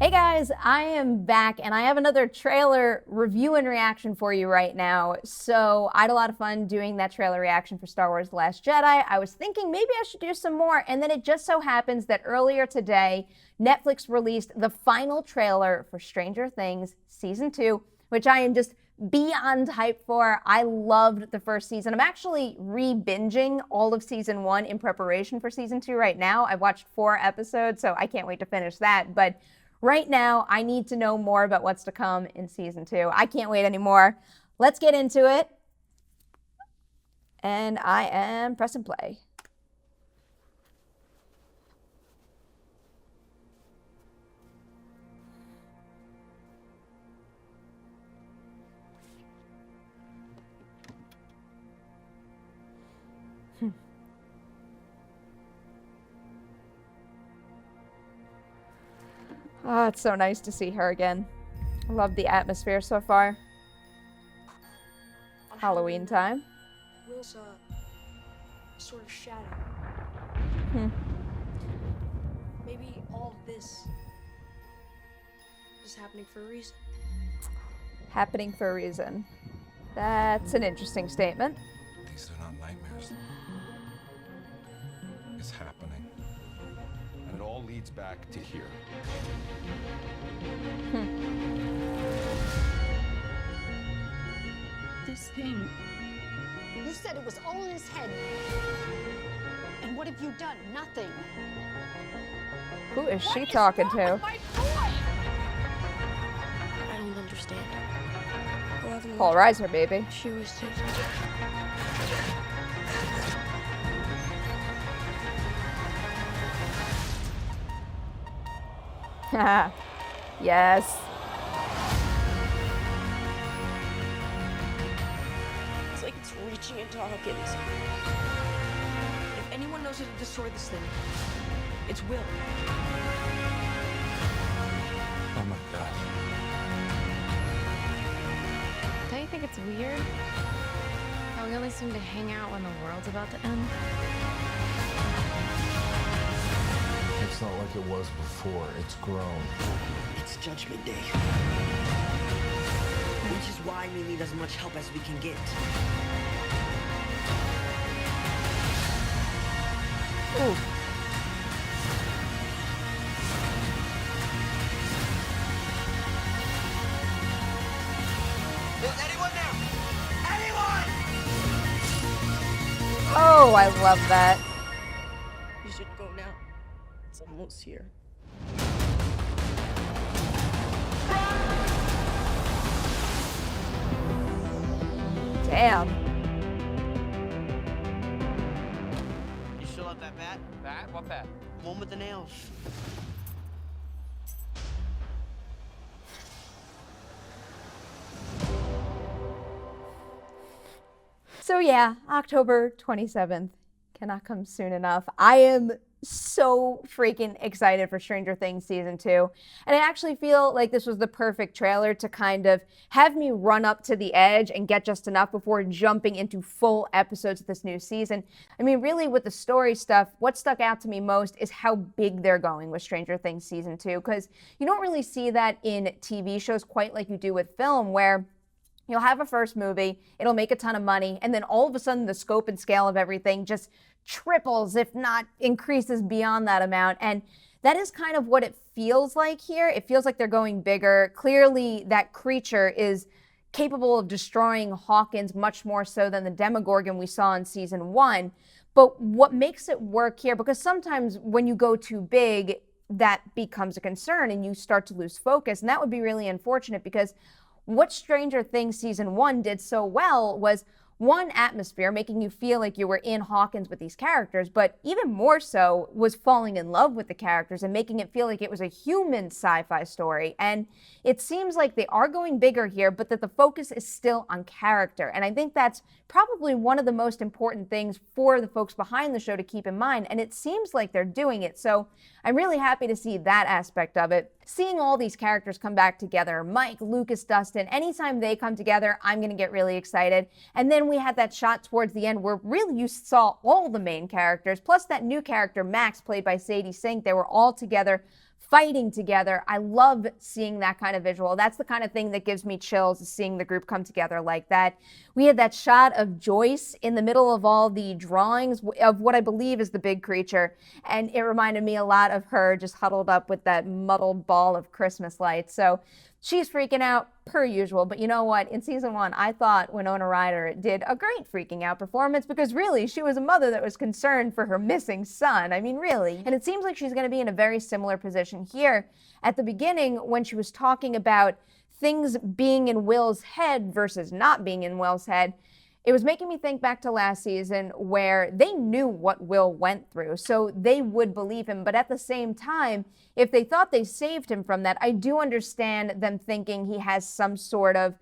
Hey guys, I am back and I have another trailer review and reaction for you right now. So I had a lot of fun doing that trailer reaction for Star Wars The Last Jedi. I was thinking maybe I should do some more, and then it just so happens that earlier today, Netflix released the final trailer for Stranger Things Season 2, which I am just beyond hyped for. I loved the first season. I'm actually re-binging all of Season 1 in preparation for Season 2 right now. I've watched 4 episodes, so I can't wait to finish that. But right now, I need to know more about what's to come in Season 2. I can't wait anymore. Let's get into it. And I am pressing play. Oh, it's so nice to see her again. I love the atmosphere so far. Halloween time. Will's sort of shadow. Maybe all of this is happening for a reason. Happening for a reason. That's an interesting statement. These are not nightmares. It's happening. And it all leads back to here. This thing. You said it was all in his head. And what have you done? Nothing. Who is she talking to? My boy! I don't understand. Paul Reiser, baby. She was just... Yes. It's like it's reaching into Hawkins. If anyone knows how to destroy this thing, it's Will. Oh my God. Don't you think it's weird how we only seem to hang out when the world's about to end? It's not like it was before. It's grown. It's Judgment Day. Which is why we need as much help as we can get. Ooh. Is anyone there? Anyone? Oh, I love that. You should go now. It's almost here. Damn. You still have that bat? Bat? What bat? One with the nails. So yeah, October 27th cannot come soon enough. I am so freaking excited for Stranger Things Season 2. And I actually feel like this was the perfect trailer to kind of have me run up to the edge and get just enough before jumping into full episodes of this new season. I mean, really with the story stuff, what stuck out to me most is how big they're going with Stranger Things Season 2, because you don't really see that in TV shows quite like you do with film, where you'll have a first movie, it'll make a ton of money, and then all of a sudden the scope and scale of everything just triples, if not increases beyond that amount. And that is kind of what it feels like here. It feels like they're going bigger. Clearly, that creature is capable of destroying Hawkins much more so than the Demogorgon we saw in Season 1. But what makes it work here, because sometimes when you go too big, that becomes a concern and you start to lose focus. And that would be really unfortunate, because what Stranger Things Season 1 did so well was, one, atmosphere, making you feel like you were in Hawkins with these characters, but even more so was falling in love with the characters and making it feel like it was a human sci-fi story. And it seems like they are going bigger here, but that the focus is still on character. And I think that's probably one of the most important things for the folks behind the show to keep in mind, and it seems like they're doing it. So I'm really happy to see that aspect of it. Seeing all these characters come back together, Mike, Lucas, Dustin, anytime they come together, I'm going to get really excited. And then we had that shot towards the end where really you saw all the main characters, plus that new character, Max, played by Sadie Sink. They were all together fighting together. I love seeing that kind of visual. That's the kind of thing that gives me chills, is seeing the group come together like that. We had that shot of Joyce in the middle of all the drawings of what I believe is the big creature, and it reminded me a lot of her just huddled up with that muddled ball of Christmas lights. So she's freaking out per usual, but you know what? In season 1, I thought Winona Ryder did a great freaking out performance, because really, she was a mother that was concerned for her missing son. I mean, really. And it seems like she's going to be in a very similar position here. At the beginning, when she was talking about things being in Will's head versus not being in Will's head, it was making me think back to last season, where they knew what Will went through, so they would believe him. But at the same time, if they thought they saved him from that, I do understand them thinking he has some sort of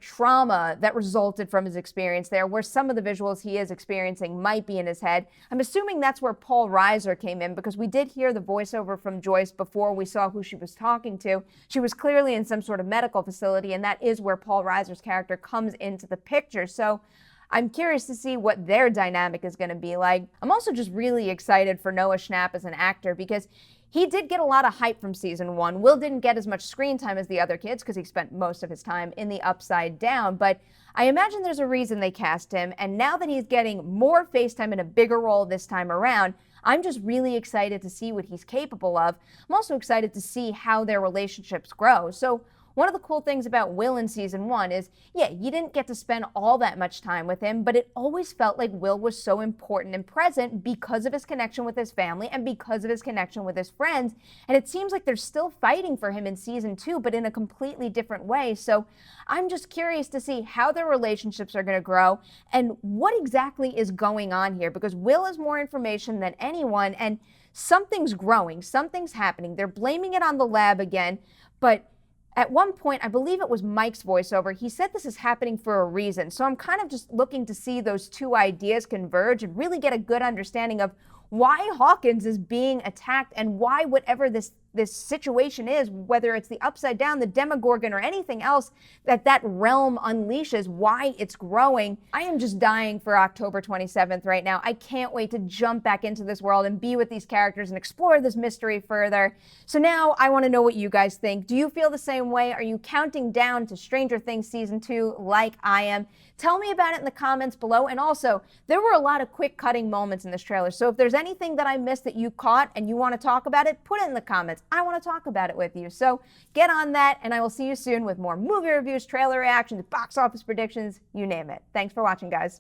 trauma that resulted from his experience there, where some of the visuals he is experiencing might be in his head. I'm assuming that's where Paul Reiser came in, because we did hear the voiceover from Joyce before we saw who she was talking to. She was clearly in some sort of medical facility, and that is where Paul Reiser's character comes into the picture. So I'm curious to see what their dynamic is going to be like. I'm also just really excited for Noah Schnapp as an actor, because he did get a lot of hype from season 1. Will didn't get as much screen time as the other kids, because he spent most of his time in the Upside Down, but I imagine there's a reason they cast him, and now that he's getting more face time and a bigger role this time around, I'm just really excited to see what he's capable of. I'm also excited to see how their relationships grow. So one of the cool things about Will in season 1 is, yeah, you didn't get to spend all that much time with him, but it always felt like Will was so important and present because of his connection with his family and because of his connection with his friends. And it seems like they're still fighting for him in season 2, but in a completely different way. So I'm just curious to see how their relationships are going to grow and what exactly is going on here, because Will has more information than anyone, and something's growing, something's happening. They're blaming it on the lab again, but at one point, I believe it was Mike's voiceover, he said this is happening for a reason. So I'm kind of just looking to see those two ideas converge and really get a good understanding of why Hawkins is being attacked and why whatever this situation is, whether it's the Upside Down, the Demogorgon, or anything else that realm unleashes, why it's growing. I am just dying for October 27th right now. I can't wait to jump back into this world and be with these characters and explore this mystery further. So now I want to know what you guys think. Do you feel the same way? Are you counting down to Stranger Things Season 2 like I am? Tell me about it in the comments below. And also, there were a lot of quick cutting moments in this trailer. So if there's anything that I missed that you caught and you want to talk about it, put it in the comments. I want to talk about it with you. So get on that, and I will see you soon with more movie reviews, trailer reactions, box office predictions, you name it. Thanks for watching, guys.